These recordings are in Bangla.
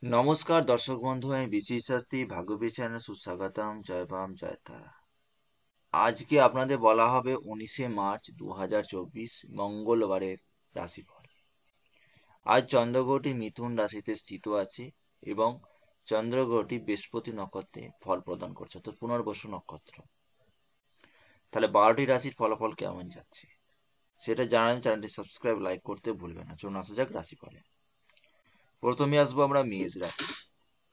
নমস্কার দর্শক বন্ধু, আমি বিশেষ শাস্তি ভাগ্যবী চ্যানেল সুস্বাগতম। জয় বাম জয় তারা। আজকে আপনাদের বলা হবে 19 মার্চ 2024 মঙ্গলবারের রাশিফল। আজ চন্দ্রগ্রহটি মিথুন রাশিতে স্থিত আছে এবং চন্দ্রগ্রহটি বৃহস্পতি নক্ষত্রে ফল প্রদান করছে, অর্থাৎ পুনর্বসু নক্ষত্র। তাহলে 12টি রাশির ফলাফল কেমন যাচ্ছে সেটা জানান। চ্যানেলটি সাবস্ক্রাইব লাইক করতে ভুলবেন না। চলুন আসা যাক রাশিফলে। প্রথমে আসবো আমরা মেষ রাশি।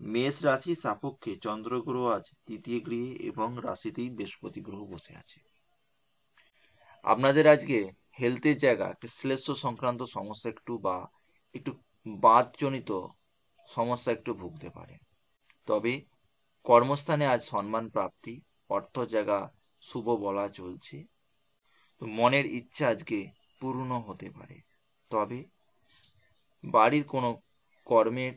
মেষ রাশি সাপেক্ষে চন্দ্রগ্রহ আজ তৃতীয় গৃহে এবং রাশিতেই বৃহস্পতি গ্রহ বসে আছে। আপনাদের আজকে হেলথের জায়গা একটু শ্লেষ্ম সংক্রান্ত সমস্যা একটু বাতজনিত সমস্যা একটু ভুগতে পারে। তবে কর্মস্থানে আজ সম্মান প্রাপ্তি, অর্থ জায়গা শুভ বলা চলছে। মনের ইচ্ছা আজকে পূর্ণ হতে পারে। তবে বাড়ির কোনো কর্মের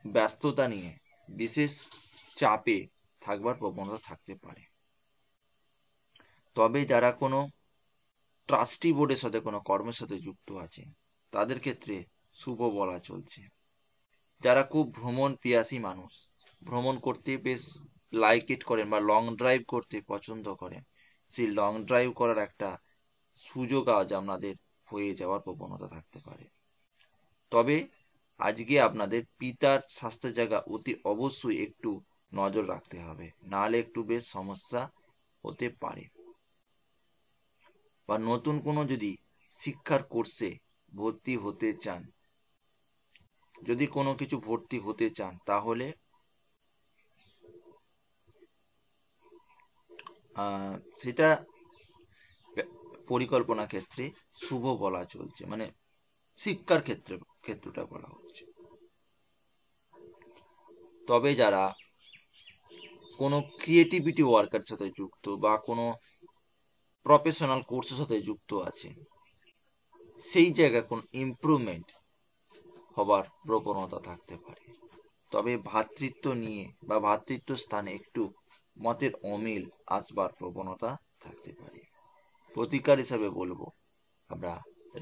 ব্যস্ততা নিয়ে বিশেষ চাপে থাকবার প্রবণতা থাকতে পারে। তবে যারা কোনো ট্রাস্টি বোর্ডের সাথে কোনো কর্মের সাথে যুক্ত আছেন তাদের ক্ষেত্রে শুভ বলা চলছে। যারা খুব ভ্রমণ পিয়াসী মানুষ, ভ্রমণ করতে বেশ লাইক ইট করেন বা লং ড্রাইভ করতে পছন্দ করেন, সেই লং ড্রাইভ করার একটা সুযোগ আজ আপনাদের হয়ে যাওয়ার প্রবণতা থাকতে পারে। তবে আজকে আপনাদের পিতার স্বাস্থ্যের জায়গা অতি অবশ্যই একটু নজর রাখতে হবে, নাহলে একটু বেশ সমস্যা হতে পারে। বা নতুন কোনো যদি শিক্ষার কোর্সে ভর্তি হতে চান, যদি কোনো কিছু ভর্তি হতে চান, তাহলে সেটা পরিকল্পনা ক্ষেত্রে শুভ বলা চলছে, মানে শিক্ষার ক্ষেত্রটা বলা হচ্ছে। তবে যারা কোনো ক্রিয়েটিভিটি ওয়ার্কের সাথে যুক্ত বা কোনো প্রফেশনাল কোর্সের সাথে যুক্ত আছে, সেই জায়গায় কোনো ইমপ্রুভমেন্ট হবার প্রবণতা থাকতে পারে। তবে ভ্রাতৃত্ব নিয়ে বা ভ্রাতৃত্ব স্থানে একটু মতের অমিল আসবার প্রবণতা থাকতে পারে। প্রতিকার হিসাবে বলবো আমরা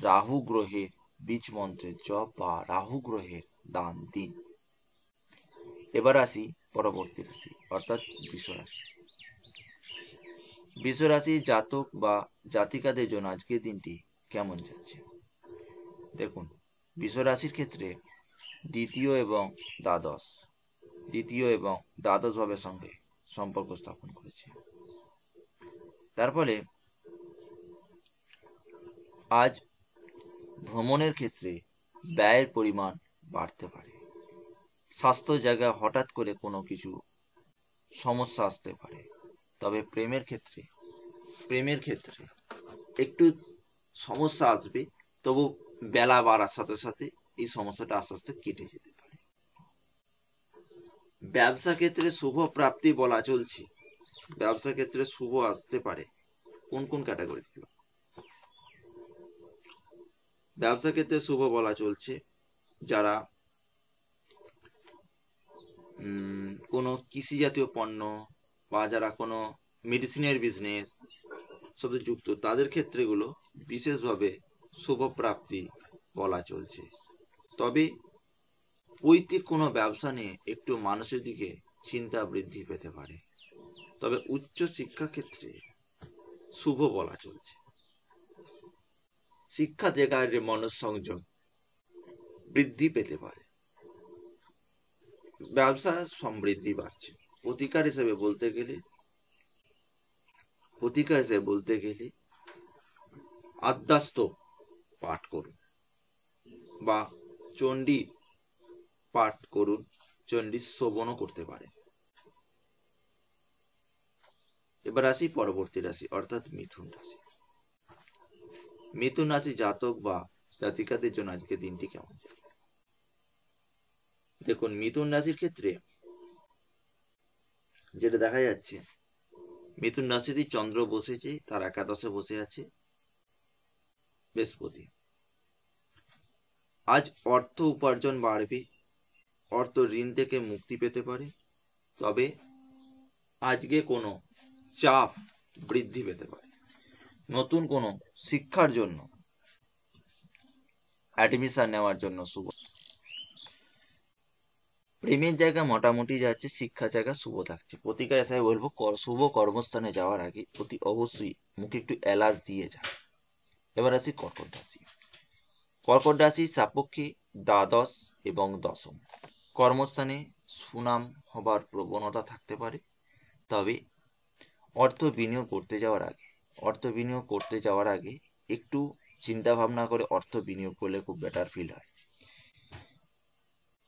রাহু গ্রহের বীজ মন্ত্রের জপ বা রাহু গ্রহের দান দিন। এবার আসি পরবর্তী রাশি, অর্থাৎ বৃষ রাশি। বৃষ রাশি জাতক বা জাতিকাদের জন্য আজকের দিনটি কেমন যাচ্ছে দেখুন। বৃষ রাশির ক্ষেত্রে দ্বিতীয় এবং দ্বাদশ ভাবের সঙ্গে সম্পর্ক স্থাপন করেছে। তার ফলে আজ ভ্রমণের ক্ষেত্রে ব্যয়ের পরিমাণ বাড়তে পারে। স্বাস্থ্য জায়গায় হঠাৎ করে কোনো কিছু সমস্যা আসতে পারে। তবে প্রেমের ক্ষেত্রে একটু সমস্যা আসবে, তবু বেলা বাড়ার সাথে সাথে এই সমস্যাটা আস্তে আস্তে কেটে যেতে পারে। ব্যবসা ক্ষেত্রে শুভ প্রাপ্তি বলা চলছে। ব্যবসা ক্ষেত্রে শুভ আসতে পারে। কোন কোন ক্যাটাগরি? ব্যবসা ক্ষেত্রে শুভ বলা চলছে যারা কোনো কৃষি জাতীয় পণ্য বা যারা কোনো মেডিসিনের বিজনেস সাথে যুক্ত, তাদের ক্ষেত্রেগুলো বিশেষভাবে শুভ প্রাপ্তি বলা চলছে। তবে পৈতৃক কোনো ব্যবসা নিয়ে একটু মানুষের দিকে চিন্তা বৃদ্ধি পেতে পারে। তবে উচ্চ শিক্ষা ক্ষেত্রে শুভ বলা চলছে। শিক্ষা জায়গায় মনঃসংযোগ বৃদ্ধি পেতে পারে। ব্যবসা সমৃদ্ধি বাড়ছে। প্রতিকার হিসেবে বলতে গেলে আদ্যাস্ত পাঠ করুন বা চণ্ডী পাঠ করুন, চণ্ডী শ্রবণও করতে পারেন। এবার আসি পরবর্তী রাশি, অর্থাৎ মিথুন রাশি। মিথুন রাশি জাতক বা জাতিকাদের জন্য আজকে দিনটি কেমন যাবে দেখুন। মিথুন রাশির ক্ষেত্রে যেটা দেখা যাচ্ছে, মিথুন রাশিতে চন্দ্র বসেছে, তার একাদশে বসে আছে বৃহস্পতি। আজ অর্থ উপার্জন বাড়বে, অর্থ ঋণ থেকে মুক্তি পেতে পারে। তবে আজকে কোনো চাপ বৃদ্ধি পেতে পারে। নতুন কোনো শিক্ষার জন্য অ্যাডমিশন নেওয়ার জন্য শুভ। প্রেমের জায়গা মোটামুটি যাচ্ছে, শিক্ষার জায়গা শুভ থাকছে। প্রতিকার হিসাবে বলবো শুভ কর্মস্থানে যাওয়ার আগে অতি অবশ্যই মুখে একটু এলাচ দিয়ে যায়। এবার আসি কর্কট রাশি। কর্কট রাশির সাপেক্ষে দ্বাদশ এবং দশম কর্মস্থানে সুনাম হবার প্রবণতা থাকতে পারে। তবে অর্থ বিনিয়োগ করতে যাওয়ার আগে একটু চিন্তা ভাবনা করে অর্থ বিনিয়োগ করলে খুব বেটার ফিল হয়।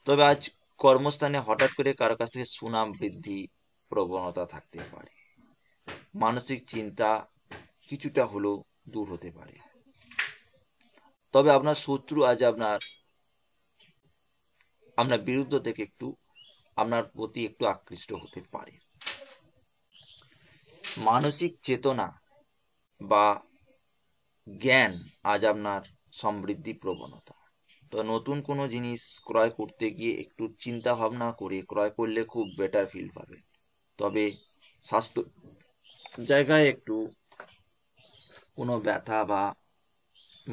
তবে আজ কর্মস্থানে হঠাৎ করে কারো কাছ থেকে সুনাম বৃদ্ধি প্রবণতা থাকতে পারে। মানসিক চিন্তা কিছুটা হলেও দূর হতে পারে। তবে আপনার শত্রু আজ আপনার বিরুদ্ধ থেকে আপনার প্রতি একটু আকৃষ্ট হতে পারে। মানসিক চেতনা বা জ্ঞান আজ আপনার সমৃদ্ধি প্রবণতা। তো নতুন কোনো জিনিস ক্রয় করতে গিয়ে একটু চিন্তা ভাবনা করে ক্রয় করলে খুব বেটার ফিল পাবে। তবে স্বাস্থ্য জায়গায় একটু কোনো ব্যথা বা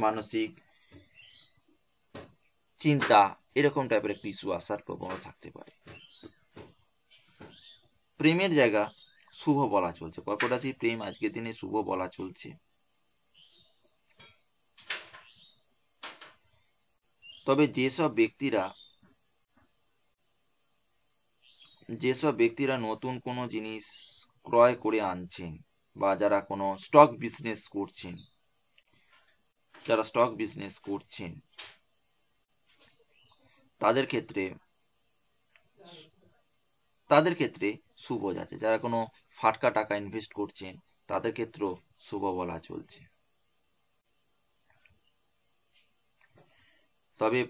মানসিক চিন্তা এরকম টাইপের একটু ইস্যু আসার প্রবণতা থাকতে পারে। প্রেমের জায়গা শুভ বলা চলছে। কর্কট রাশি প্রেম আজকের দিনে শুভ বলা চলছে। তবে যেসব ব্যক্তিরা নতুন কোনো জিনিস ক্রয় করে আনছেন বা যারা কোনো স্টক বিজনেস করছেন তাদের ক্ষেত্রে শুভ যাচ্ছে। যারা কোনো ফাটকা টাকা ইনভেস্ট করছেন তাদের ক্ষেত্রেও শুভ বলা চলছে। তবে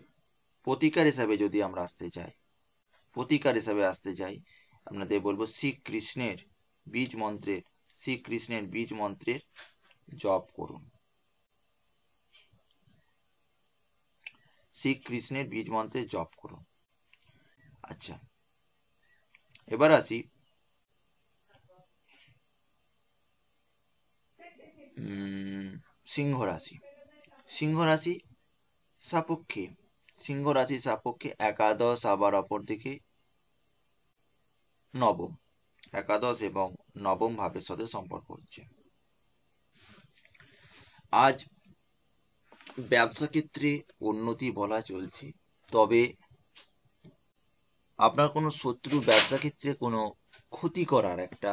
প্রতিকার হিসাবে যদি আমরা আসতে চাই আপনাদের বলবো শ্রীকৃষ্ণের বীজ মন্ত্রের জপ করুন। শ্রীকৃষ্ণের বীজ মন্ত্রের জপ করুন। আচ্ছা, এবার আসি সিংহ রাশি সাপেক্ষে একাদশ আবার অপরদিকে নবম, একাদশ এবং নবম ভাবের সাথে সম্পর্ক হচ্ছে। আজ ব্যবসা ক্ষেত্রে উন্নতি বলা চলছে। তবে আপনার কোনো শত্রু ব্যবসা ক্ষেত্রে কোনো ক্ষতি করার একটা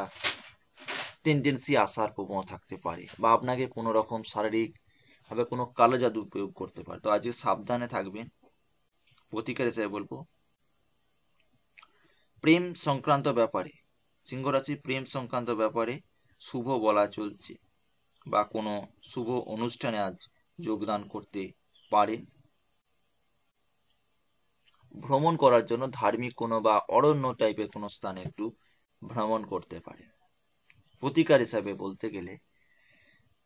টেন্ডেন্সি আসার প্রবণতা থাকতে পারে, বা আপনাকে কোনো রকম শারীরিকভাবে কোনো কালো জাদু প্রয়োগ করতে পারে। তো আজকে সাবধানে থাকবেন। প্রতিকার হিসেবে বলবো প্রেম সংক্রান্ত ব্যাপারে, সিংহ রাশি প্রেম সংক্রান্ত ব্যাপারে শুভ বলা চলছে, বা কোনো শুভ অনুষ্ঠানে আজ যোগদান করতে পারেন। ভ্রমণ করার জন্য ধার্মিক কোনো বা অরণ্য টাইপের কোনো স্থানে একটু ভ্রমণ করতে পারেন। প্রতিকার হিসাবে বলতে গেলে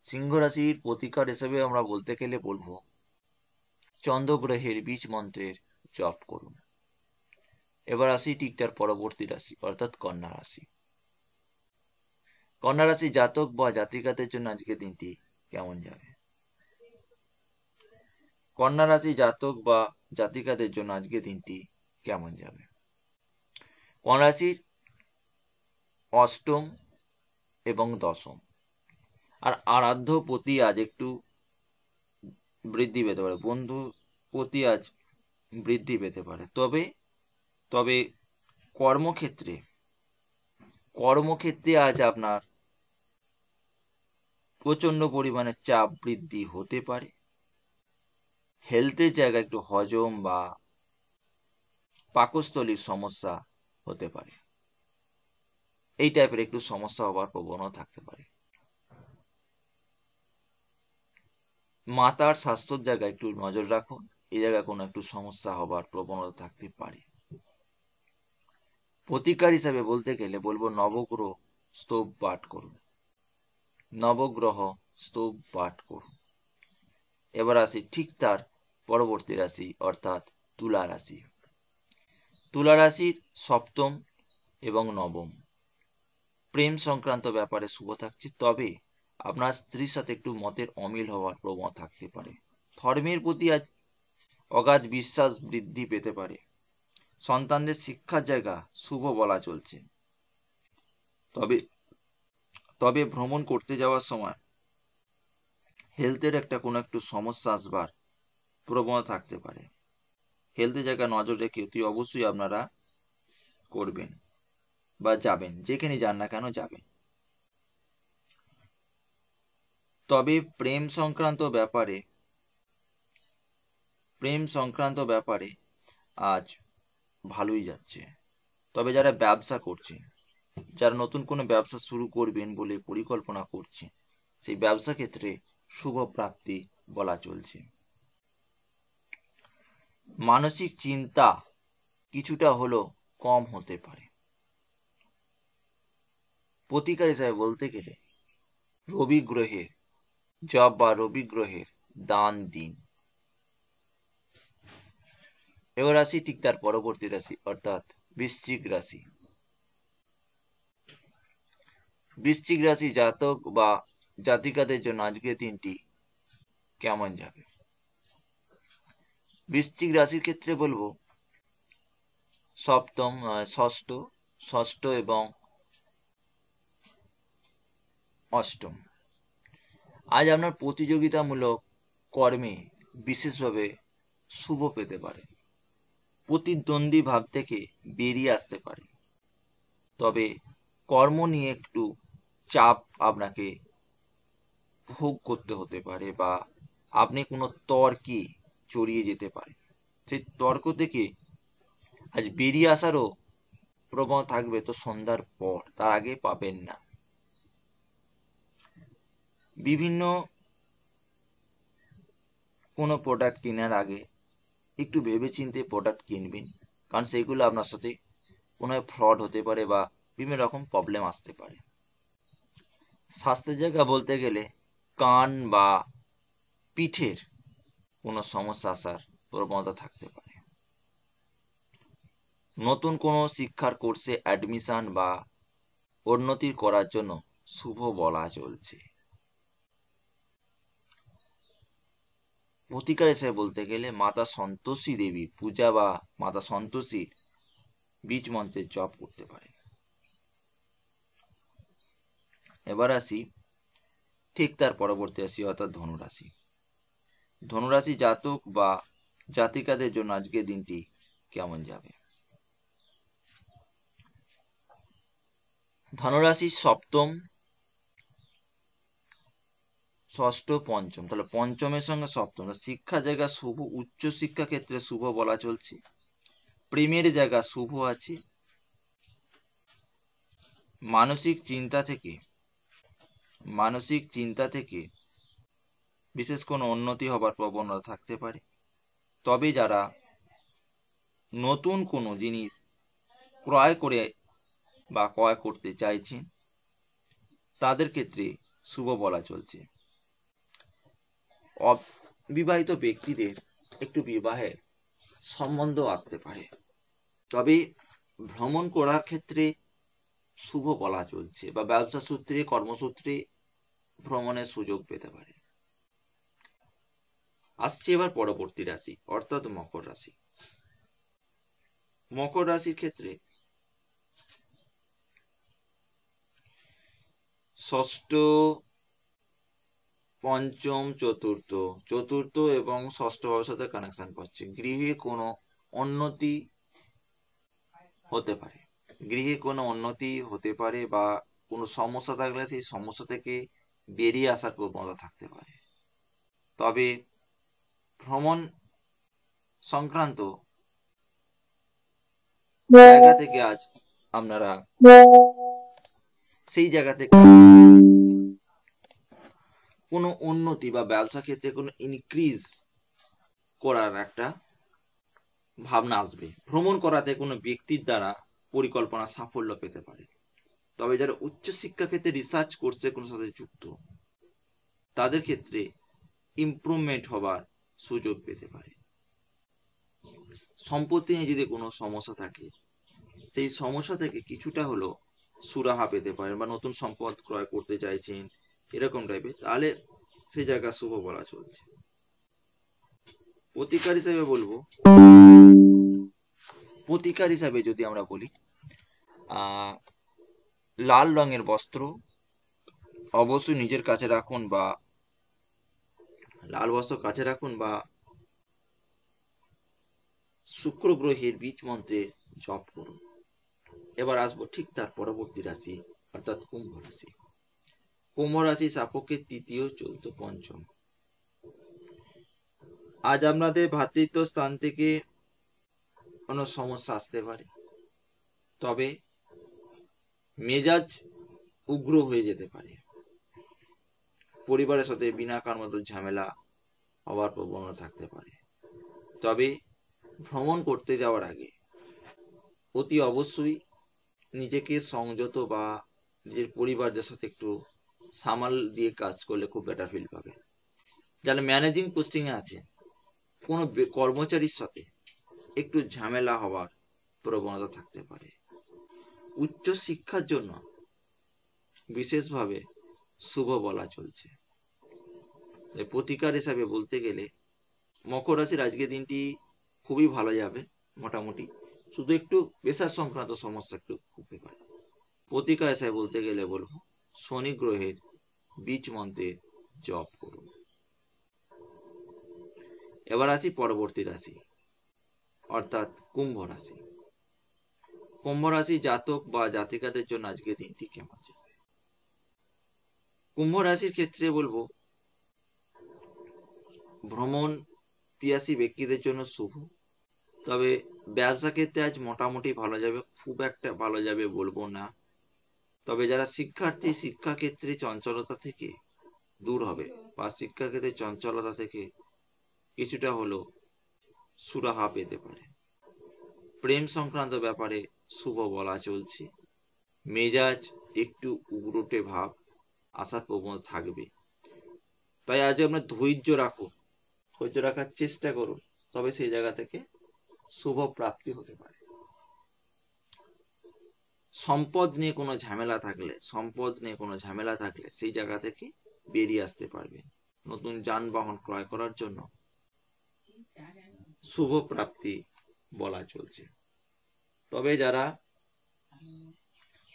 সিংহ রাশির প্রতিকার হিসেবে আমরা বলতে গেলে বলবো চন্দ্রগ্রহের বীজ মন্ত্রের জপ করুন। এবার আসি ঠিক তার পরবর্তী রাশি অর্থাৎ কন্যা রাশি জাতক বা জাতিকাদের জন্য আজকের দিনটি কেমন যাবে? কন্যা রাশি জাতক বা জাতিকাদের জন্য আজকের দিনটি কেমন যাবে? কন্যা রাশির অষ্টম এবং দশম আর আরাধ্য প্রতি আজ একটু বৃদ্ধি পেতে পারে, বন্ধু প্রতি আজ বৃদ্ধি পেতে পারে। তবে কর্মক্ষেত্রে আজ আপনার প্রচন্ড পরিমাণে চাপ বৃদ্ধি হতে পারে। হেলথের জায়গায় একটু হজম বা পাকস্থলীর সমস্যা হতে পারে। এই টাইপের একটু সমস্যা হওয়ার প্রবণতা থাকতে পারে। মাতার স্বাস্থ্যের জায়গায় একটু নজর রাখুন, এই জায়গায় কোনো একটু সমস্যা হবার প্রবণতা থাকতে পারে। প্রতিকার হিসাবে বলতে গেলে বলবো নবগ্রহ স্তব পাঠ করুন। এবার আসি ঠিক তার পরবর্তী রাশি অর্থাৎ তুলা রাশির সপ্তম এবং নবম প্রেম সংক্রান্ত ব্যাপারে শুভ থাকছে। তবে আপনার স্ত্রীর সাথে একটু মতের অমিল হওয়ার প্রবণতা থাকতে পারে। ধর্মের প্রতি আজ অগাধ বিশ্বাস বৃদ্ধি পেতে পারে। সন্তানদের শিক্ষার জায়গা শুভ বলা চলছে। তবে তবে ভ্রমণ করতে যাওয়ার সময় হেলথের কোনো একটু সমস্যা আসবার প্রবণতা থাকতে পারে। হেলথের জায়গা নজর রেখে অতি অবশ্যই আপনারা করবেন বা যাবেন, যেখানে যান না কেন যাবেন। তবে প্রেম সংক্রান্ত ব্যাপারে আজ ভালোই যাচ্ছে। তবে যারা ব্যবসা করছেন, যারা নতুন কোনো ব্যবসা শুরু করবেন বলে পরিকল্পনা করছেন, সেই ব্যবসা ক্ষেত্রে শুভ প্রাপ্তি বলা চলছে। মানসিক চিন্তা কিছুটা হলেও কম হতে পারে। প্রতিকার হিসাবে বলতে গেলে রবি গ্রহের জপ বা রবি গ্রহের দান দিন। এবার আসি ঠিক তার পরবর্তী রাশি, অর্থাৎ বৃশ্চিক রাশি। বৃশ্চিক রাশি জাতক বা জাতিকাদের জন্য আজকের দিনটি কেমন যাবে? বৃশ্চিক রাশির ক্ষেত্রে বলবো ষষ্ঠ এবং অষ্টম। আজ আপনার প্রতিযোগিতামূলক কর্মে বিশেষভাবে শুভ পেতে পারে। প্রতিদ্বন্দ্বী ভাব থেকে বেরিয়ে আসতে পারে। তবে কর্ম নিয়ে একটু চাপ আপনাকে ভোগ করতে হতে পারে, বা আপনি কোনো তর্কে জড়িয়ে যেতে পারে। সেই তর্ক থেকে আজ বেরিয়ে আসারও প্রবণতা থাকবে, তো সন্ধ্যার পর, তার আগে পাবেন না। বিভিন্ন কোনো প্রোডাক্ট কেনার আগে একটু ভেবেচিন্তে প্রোডাক্ট কিনবেন, কারণ সেইগুলো আপনার সাথে কোনো ফ্রড হতে পারে বা বিভিন্ন রকম প্রবলেম আসতে পারে। স্বাস্থ্যের জায়গা বলতে গেলে কান বা পিঠের কোনো সমস্যা আসার প্রবণতা থাকতে পারে। নতুন কোনো শিক্ষার কোর্সে অ্যাডমিশন বা উন্নতি করার জন্য শুভ বলা চলছে। প্রতিকার হিসেবে বলতে গেলে মাতা সন্তোষী দেবী পূজা বা মাতা সন্তোষীর বীজ মন্ত্রের জপ করতে পারে। এবার আসি ঠিক তার পরবর্তী রাশি, অর্থাৎ ধনুরাশি। ধনুরাশি জাতক বা জাতিকাদের জন্য আজকের দিনটি কেমন যাবে? ধনুরাশি সপ্তম, ষষ্ঠ, পঞ্চম, তাহলে পঞ্চমের সঙ্গে সপ্তম। শিক্ষা জায়গা শুভ, উচ্চ শিক্ষা ক্ষেত্রে শুভ বলা চলছে। প্রেমের জায়গা শুভ আছে। মানসিক চিন্তা থেকে বিশেষ কোনো উন্নতি হবার প্রবণতা থাকতে পারে। তবে যারা নতুন কোনো জিনিস ক্রয় করতে চাইছেন, তাদের ক্ষেত্রে শুভ বলা চলছে। অবিবাহিত ব্যক্তিদের একটু বিবাহের সম্বন্ধ আসতে পারে। তবে ভ্রমণ করার ক্ষেত্রে শুভ বলা চলছে, বা ব্যবসা সূত্রে, কর্মসূত্রে ভ্রমণের সুযোগ পেতে পারে। আসছে এবার পরবর্তী রাশি, অর্থাৎ মকর রাশি। মকর রাশির ক্ষেত্রে ষষ্ঠ, পঞ্চম, চতুর্থ এবং ষষ্ঠ ভাবের সাথে কানেকশন পাচ্ছে। গৃহে কোনো উন্নতি হতে পারে, বা কোনো সমস্যা থাকলে সেই সমস্যা থেকে বেরিয়ে আসার প্রবণতা থাকতে পারে। তবে ভ্রমণ সংক্রান্ত জায়গা থেকে আজ আপনারা সেই জায়গা থেকে কোনো উন্নতি বা ব্যবসা ক্ষেত্রে কোনো ইনক্রিজ করার একটা ভাবনা আসবে। ভ্রমণ করাতে কোনো ব্যক্তির দ্বারা পরিকল্পনা সাফল্য পেতে পারে। তবে যারা উচ্চশিক্ষা ক্ষেত্রে রিসার্চ কোর্সে কোনো সাথে যুক্ত, তাদের ক্ষেত্রে ইমপ্রুভমেন্ট হবার সুযোগ পেতে পারে। সম্পত্তি নিয়ে যদি কোনো সমস্যা থাকে, সেই সমস্যা থেকে কিছুটা হলেও সুরাহা পেতে পারেন, বা নতুন সম্পদ ক্রয় করতে চাইছেন এরকম টাইপের, তাহলে সেই জায়গা শুভ বলা চলছে। প্রতিকার হিসেবে বলবো প্রতিকার হিসাবে যদি আমরা বলি, লাল রঙের বস্ত্র অবশ্যই নিজের কাছে রাখুন, বা লাল বস্ত্র কাছে রাখুন, বা শুক্র গ্রহের বীজ মন্ত্রে জপ করুন। এবার আসবো ঠিক তার পরবর্তী রাশি, অর্থাৎ কুম্ভ রাশি। কুম্ভ রাশি সাপেক্ষে তৃতীয়, চতুর্থ, পঞ্চম। আজ আপনাদের ভ্রাতৃত্ব স্থান থেকে কোনো সমস্যা আসতে পারে, তবে মেজাজ উগ্র হয়ে যেতে পারে। পরিবারের সাথে বিনা কারণ মতো ঝামেলা হওয়ার প্রবণতা থাকতে পারে। তবে ভ্রমণ করতে যাওয়ার আগে অতি অবশ্যই নিজেকে সংযত বা নিজের পরিবারদের সাথে একটু সামাল দিয়ে কাজ করলে খুব বেটার ফিল পাবে। যারা ম্যানেজিং পোস্টিংয়ে আছে, কোনো কর্মচারীর সাথে একটু ঝামেলা হওয়ার প্রবণতা থাকতে পারে। উচ্চ শিক্ষার জন্য বিশেষভাবে শুভ বলা চলছে। প্রতিকার হিসাবে বলতে গেলে মকর রাশির আজকের দিনটি খুবই ভালো যাবে মোটামুটি, শুধু একটু প্রেশার সংক্রান্ত সমস্যা একটু হতে পারে। প্রতিকার হিসাবে বলতে গেলে বলবো শনি গ্রহের বীজ মন্ত্রের জপ করুন। এবার আসি পরবর্তী রাশি, অর্থাৎ কুম্ভ রাশি। কুম্ভ রাশি জাতক বা জাতিকাদের জন্য আজকের দিনটি কেমন যাবে? কুম্ভ রাশির ক্ষেত্রে বলবো ভ্রমণ পিয়াসী ব্যক্তিদের জন্য শুভ, তবে ব্যবসা ক্ষেত্রে আজ মোটামুটি ভালো যাবে, খুব একটা ভালো যাবে বলবো না। তবে যারা শিক্ষার্থী, শিক্ষাক্ষেত্রে চঞ্চলতা থেকে দূর হবে, বা শিক্ষাক্ষেত্রে চঞ্চলতা থেকে কিছুটা হলেও সুরাহা পেতে পারে। প্রেম সংক্রান্ত ব্যাপারে শুভ বলা চলছে। মেজাজ একটু উগরোটে ভাব আসার প্রবণতা থাকবে, তাই আজ আপনার ধৈর্য রাখুন, ধৈর্য রাখার চেষ্টা করুন, তবে সেই জায়গা থেকে শুভ প্রাপ্তি হতে পারে। সম্পদ নিয়ে কোনো ঝামেলা থাকলে সেই জায়গা থেকে বেরিয়ে আসতে পারবেন। নতুন যানবাহন ক্রয় করার জন্য শুভ প্রাপ্তি বলা চলছে। তবে যারা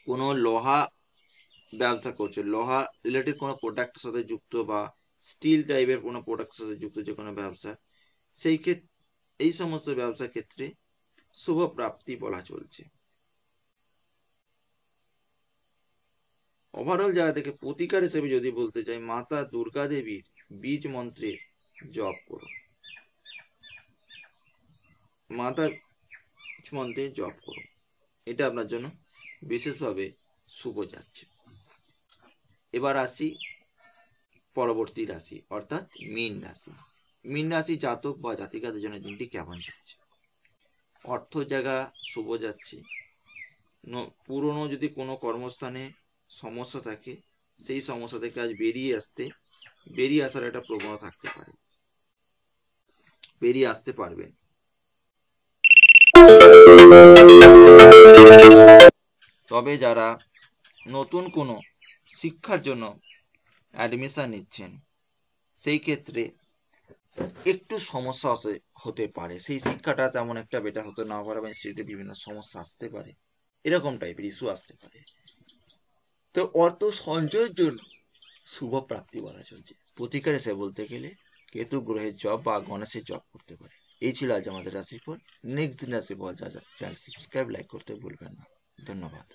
কোনো লোহা ব্যবসা করছে, লোহা রিলেটেড কোনো প্রোডাক্টের সাথে যুক্ত, বা স্টিল টাইপের কোনো প্রোডাক্টের সাথে যুক্ত যে কোনো ব্যবসা, সেই ক্ষেত্রে এই সমস্ত ব্যবসার ক্ষেত্রে শুভ প্রাপ্তি বলা চলছে। ওভারঅল জায়গা থেকে প্রতিকার হিসেবে যদি বলতে চাই, মাতা দুর্গা দেবীর বীজ মন্ত্রে জপ করুন। মাতা মন্ত্রে জপ করুন, এটা আপনার জন্য বিশেষভাবে শুভ যাচ্ছে। এবার আসি পরবর্তী রাশি, অর্থাৎ মীন রাশি। মীন রাশি জাতক বা জাতিকাদের জন্য দিনটি কেমন যাচ্ছে? অর্থ জায়গা শুভ যাচ্ছে। পুরনো যদি কোনো কর্মস্থানে সমস্যা থাকে, সেই সমস্যা থেকে আজ বেরিয়ে আসার একটা প্রবণতা থাকতে পারে, বেরিয়ে আসতে পারবেন। তবে যারা নতুন কোনো শিক্ষার জন্য অ্যাডমিশন নিচ্ছেন, সেই ক্ষেত্রে একটু সমস্যা হতে পারে, সেই শিক্ষাটা তেমন একটা বেটার হতে না পারে, বা ইনস্টিটিউটে বিভিন্ন সমস্যা আসতে পারে, এরকম টাইপের ইস্যু আসতে পারে। তো অর্থ সঞ্চয়ের জন্য শুভ প্রাপ্তি বলা চলছে। প্রতিকার হিসেবে বলতে গেলে কেতু গ্রহের জপ বা গণেশের জপ করতে পারে। এই ছিল আজ আমাদের রাশিফল। নেক্সট দিন রাশিফল চ্যানেল সাবস্ক্রাইব, লাইক করতে ভুলবেন না। ধন্যবাদ।